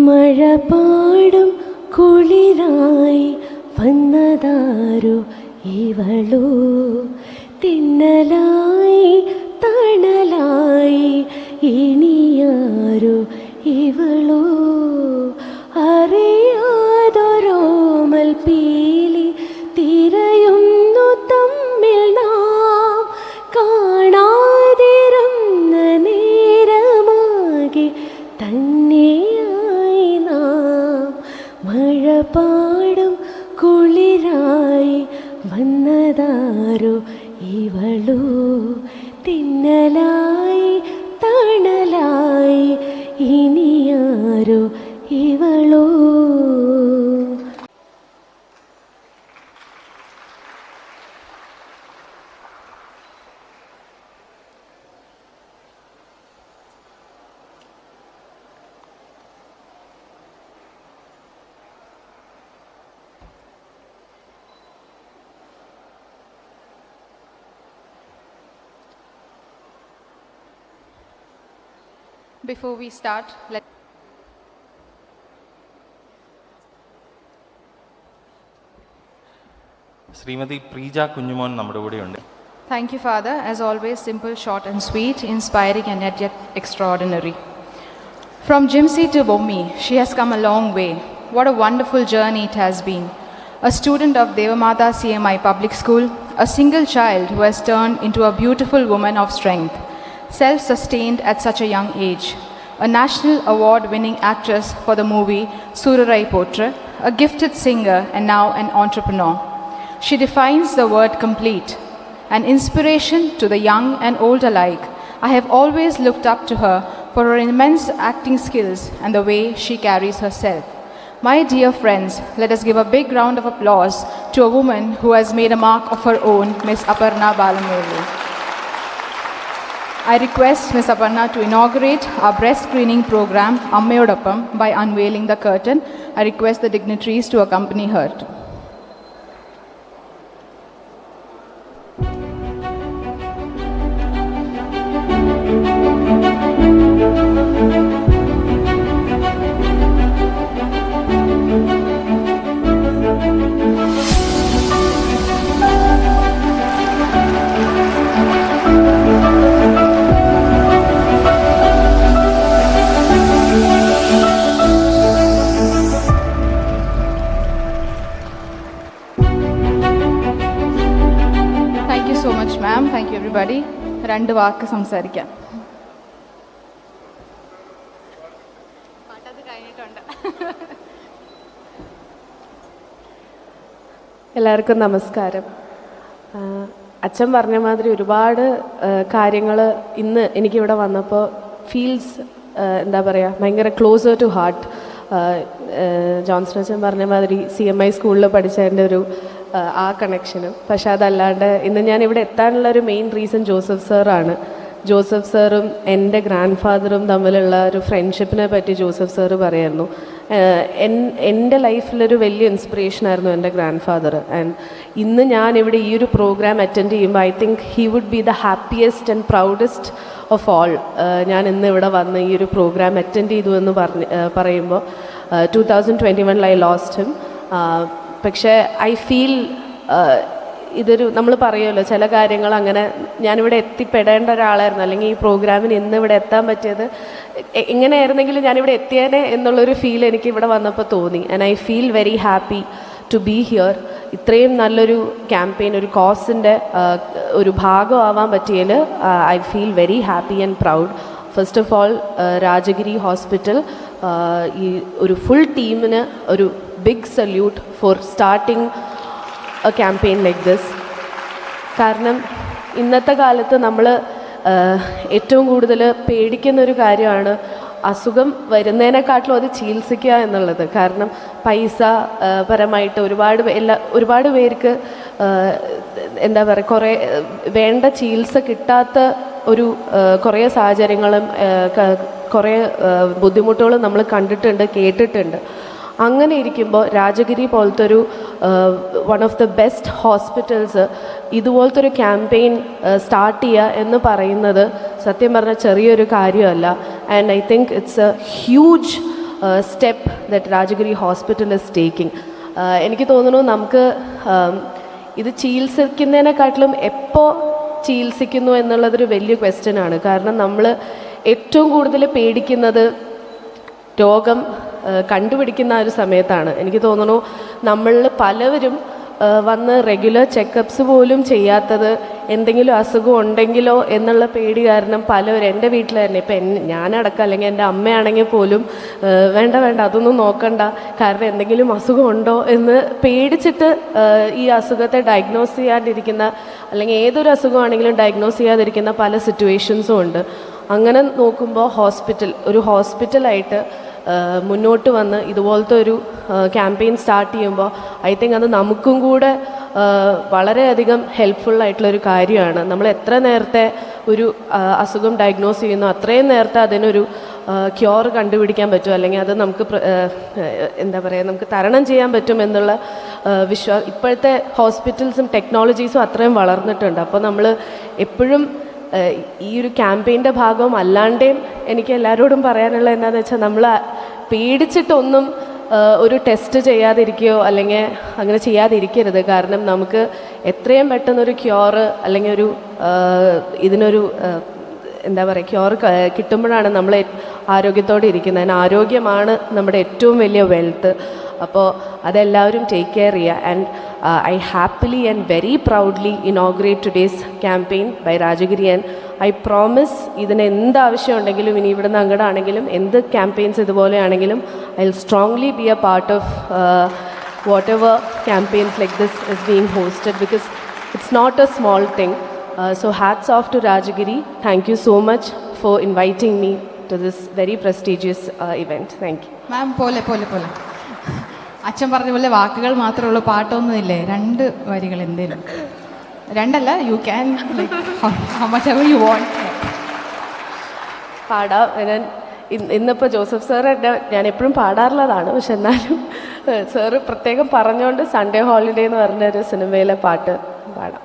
മഴ പാടും കുളിരായി വന്നതാരു ഇവളോ, തിന്നലായി തണലായി ഇനിയാരു ഇവളോ, അറിയാതൊരോമൽ പീലി തിരയുന്നു തമ്മിൽ നാം, കാണാതിരുന്ന നേരമാകെ തന്നെയായി നാം. മഴ പാടും കുളിരായി വന്നതാരോ ഇവളോ, തിന്നലായി തണലായി ഇനിയാരോ ഇവളോ. Before we start, Shrimati Preeja Kunjumon നമ്മുടെ കൂടെയുണ്ട്. Thank you, Father. As always, simple, short and sweet, inspiring and yet extraordinary. From Jimsi to Bommi, she has come a long way. What a wonderful journey it has been. A student of Devamata CMI Public School, a single child who has turned into a beautiful woman of strength, self-sustained at such a young age, a national award-winning actress for the movie Surarai Potra, a gifted singer and now an entrepreneur. She defines the word complete, an inspiration to the young and old alike. I have always looked up to her for her immense acting skills and the way she carries herself. My dear friends, let us give a big round of applause to a woman who has made a mark of her own, Miss Aparna Balamurali. I request Ms. Aparna to inaugurate our breast screening program, Ammayodappam, by unveiling the curtain. I request the dignitaries to accompany her. Thank you everybody. രണ്ട് വാക്ക് സംസാരിക്കാം. എല്ലാവർക്കും നമസ്കാരം. അച്ഛൻ പറഞ്ഞ മാതിരി ഒരുപാട് കാര്യങ്ങൾ ഇന്ന് എനിക്കിവിടെ വന്നപ്പോൾ ഫീൽസ് എന്താ പറയുക, ഭയങ്കര ക്ലോസർ ടു ഹാർട്ട്. ജോൺസൺ അച്ഛൻ പറഞ്ഞ മാതിരി CMI സ്കൂളിൽ പഠിച്ചതിൻ്റെ ഒരു ആ കണക്ഷനും. പക്ഷെ അതല്ലാണ്ട് ഇന്ന് ഞാൻ ഇവിടെ എത്താനുള്ളൊരു മെയിൻ റീസൺ ജോസഫ് സാറാണ്. ജോസഫ് സാറും എൻ്റെ ഗ്രാൻഡ് ഫാദറും തമ്മിലുള്ള ഒരു ഫ്രണ്ട്ഷിപ്പിനെ പറ്റി ജോസഫ് സാറ് പറയായിരുന്നു. എൻ്റെ ലൈഫിലൊരു വലിയ ഇൻസ്പിറേഷനായിരുന്നു എൻ്റെ ഗ്രാൻഡ് ഫാദർ. ആൻഡ് ഇന്ന് ഞാനിവിടെ ഈ ഒരു പ്രോഗ്രാം അറ്റൻഡ് ചെയ്യുമ്പോൾ I think he would be the happiest and proudest of all. ഞാൻ ഇന്ന് ഇവിടെ വന്ന് ഈ ഒരു പ്രോഗ്രാം അറ്റൻഡ് ചെയ്തു എന്ന് പറയുമ്പോൾ 2021 I lost him. പക്ഷേ ഐ ഫീൽ ഇതൊരു, നമ്മൾ പറയുമല്ലോ ചില കാര്യങ്ങൾ അങ്ങനെ, ഞാനിവിടെ എത്തിപ്പെടേണ്ട ഒരാളായിരുന്നു, അല്ലെങ്കിൽ ഈ പ്രോഗ്രാമിന് ഇന്ന് ഇവിടെ എത്താൻ പറ്റിയത് എങ്ങനെയായിരുന്നെങ്കിലും ഞാനിവിടെ എത്തിയേനെ എന്നുള്ളൊരു ഫീൽ എനിക്ക് ഇവിടെ വന്നപ്പോൾ തോന്നി. And I feel very happy to be here. ഇത്രയും നല്ലൊരു ക്യാമ്പയിൻ, ഒരു കോസിൻ്റെ ഒരു ഭാഗമാവാൻ പറ്റിയതിൽ I feel very happy and proud. First of all Rajagiri hospital, ഈ ഒരു ഫുൾ ടീമിന് ഒരു big salute for starting a campaign like this. കാരണം ഇന്നത്തെ കാലത്ത് നമ്മൾ ഏറ്റവും കൂടുതൽ പേടിക്കുന്നൊരു കാര്യമാണ് അസുഖം വരുന്നതിനെക്കാട്ടിലും അത് ചികിത്സിക്കുക എന്നുള്ളത്. കാരണം പൈസ പരമായിട്ട് ഒരുപാട് പേർക്ക് എന്താ പറയുക, കുറേ വേണ്ട ചികിത്സ കിട്ടാത്ത ഒരു കുറേ സാഹചര്യങ്ങളും കുറേ ബുദ്ധിമുട്ടുകളും നമ്മൾ കണ്ടിട്ടുണ്ട്, കേട്ടിട്ടുണ്ട്. അങ്ങനെ ഇരിക്കുമ്പോൾ രാജഗിരി പോലത്തെ ഒരു one of the best hospitals ഇതുപോലത്തെ ഒരു ക്യാമ്പയിൻ സ്റ്റാർട്ട് ചെയ്യുക എന്ന് പറയുന്നത് സത്യം പറഞ്ഞാൽ ചെറിയൊരു കാര്യമല്ല. And I think it's A huge step that Rajagiri Hospital is taking. എനിക്ക് തോന്നുന്നു നമുക്ക് ഇത് ചികിത്സിക്കുന്നതിനെക്കാട്ടിലും എപ്പോൾ ചികിത്സിക്കുന്നു എന്നുള്ളതൊരു വലിയ ക്വസ്റ്റ്യനാണ്. കാരണം നമ്മൾ ഏറ്റവും കൂടുതൽ പേടിക്കുന്നത് രോഗം കണ്ടുപിടിക്കുന്ന ഒരു സമയത്താണ്. എനിക്ക് തോന്നുന്നു നമ്മളിൽ പലവരും വന്ന് റെഗുലർ ചെക്കപ്സ് പോലും ചെയ്യാത്തത് എന്തെങ്കിലും അസുഖം ഉണ്ടെങ്കിലോ എന്നുള്ള പേടി കാരണം പലവരും, എൻ്റെ വീട്ടിൽ തന്നെ ഇപ്പം ഞാനടക്കം അല്ലെങ്കിൽ എൻ്റെ അമ്മയാണെങ്കിൽ പോലും വേണ്ട അതൊന്നും നോക്കണ്ട, കാരണം എന്തെങ്കിലും അസുഖം ഉണ്ടോ എന്ന് പേടിച്ചിട്ട് ഈ അസുഖത്തെ ഡയഗ്നോസ് ചെയ്യാതിരിക്കുന്ന, അല്ലെങ്കിൽ ഏതൊരു അസുഖമാണെങ്കിലും ഡയഗ്നോസ് ചെയ്യാതിരിക്കുന്ന പല സിറ്റുവേഷൻസും ഉണ്ട്. അങ്ങനെ നോക്കുമ്പോൾ ഒരു ഹോസ്പിറ്റലായിട്ട് മുന്നോട്ട് വന്ന് ഇതുപോലത്തെ ഒരു ക്യാമ്പയിൻ സ്റ്റാർട്ട് ചെയ്യുമ്പോൾ ഐ തിങ്ക് അത് നമുക്കും കൂടെ വളരെയധികം ഹെൽപ്ഫുള്ളായിട്ടുള്ളൊരു കാര്യമാണ്. നമ്മൾ എത്ര നേരത്തെ ഒരു അസുഖം ഡയഗ്നോസ് ചെയ്യുന്നു അത്രയും നേരത്തെ അതിനൊരു ക്യൂർ കണ്ടുപിടിക്കാൻ പറ്റും, അല്ലെങ്കിൽ അത് നമുക്ക് എന്താ പറയുക, നമുക്ക് തരണം ചെയ്യാൻ പറ്റും എന്നുള്ള ഇപ്പോഴത്തെ ഹോസ്പിറ്റൽസും ടെക്നോളജീസും അത്രയും വളർന്നിട്ടുണ്ട്. അപ്പോൾ നമ്മൾ എപ്പോഴും ഈ ഒരു ക്യാമ്പയിൻ്റെ ഭാഗവും അല്ലാണ്ടേയും എനിക്ക് എല്ലാവരോടും പറയാനുള്ളത് എന്താണെന്ന് വെച്ചാൽ, നമ്മൾ പേടിച്ചിട്ടൊന്നും ഒരു ടെസ്റ്റ് ചെയ്യാതിരിക്കുകയോ അല്ലെങ്കിൽ അങ്ങനെ ചെയ്യാതിരിക്കരുത്. കാരണം നമുക്ക് എത്രയും പെട്ടെന്നൊരു ക്യൂറ് അല്ലെങ്കിൽ ഇതിനൊരു എന്താ പറയുക ക്യൂർ കിട്ടുമ്പോഴാണ് നമ്മൾ ആരോഗ്യത്തോടെ ഇരിക്കുന്നത്. ആരോഗ്യമാണ് നമ്മുടെ ഏറ്റവും വലിയ വെൽത്ത്. അപ്പോൾ അതെല്ലാവരും ടേക്ക് കെയർ ചെയ്യുക. And I happily and very proudly inaugurate today's campaign by Rajagiri. And I promise ഇതിന് എന്ത് ആവശ്യമുണ്ടെങ്കിലും, ഇനി ഇവിടുന്ന് അങ്ങോട്ടാണെങ്കിലും എന്ത് ക്യാമ്പയിൻസ് ഇതുപോലെയാണെങ്കിലും, I will strongly be a part of whatever campaigns like this is being hosted, because it's not a small thing. So hats off to Rajagiri. Thank you so much for inviting me to this very prestigious event. Thank you. മാം പോലെ അച്ഛൻ പറഞ്ഞ പോലെ വാക്കുകൾ മാത്രമേ ഉള്ളൂ, പാട്ടൊന്നുമില്ലേ? 2 വരികൾ എന്തേലും, 2 അല്ല, you can how much ever you want. പാടാം. ഇന്നിപ്പോൾ ജോസഫ് സാറ് ഞാൻ എപ്പോഴും പാടാറുള്ളതാണ്, പക്ഷെ എന്നാലും സാറ് പ്രത്യേകം പറഞ്ഞുകൊണ്ട് സൺഡേ ഹോളിഡേ എന്ന് പറഞ്ഞൊരു സിനിമയിലെ പാട്ട് പാടാം.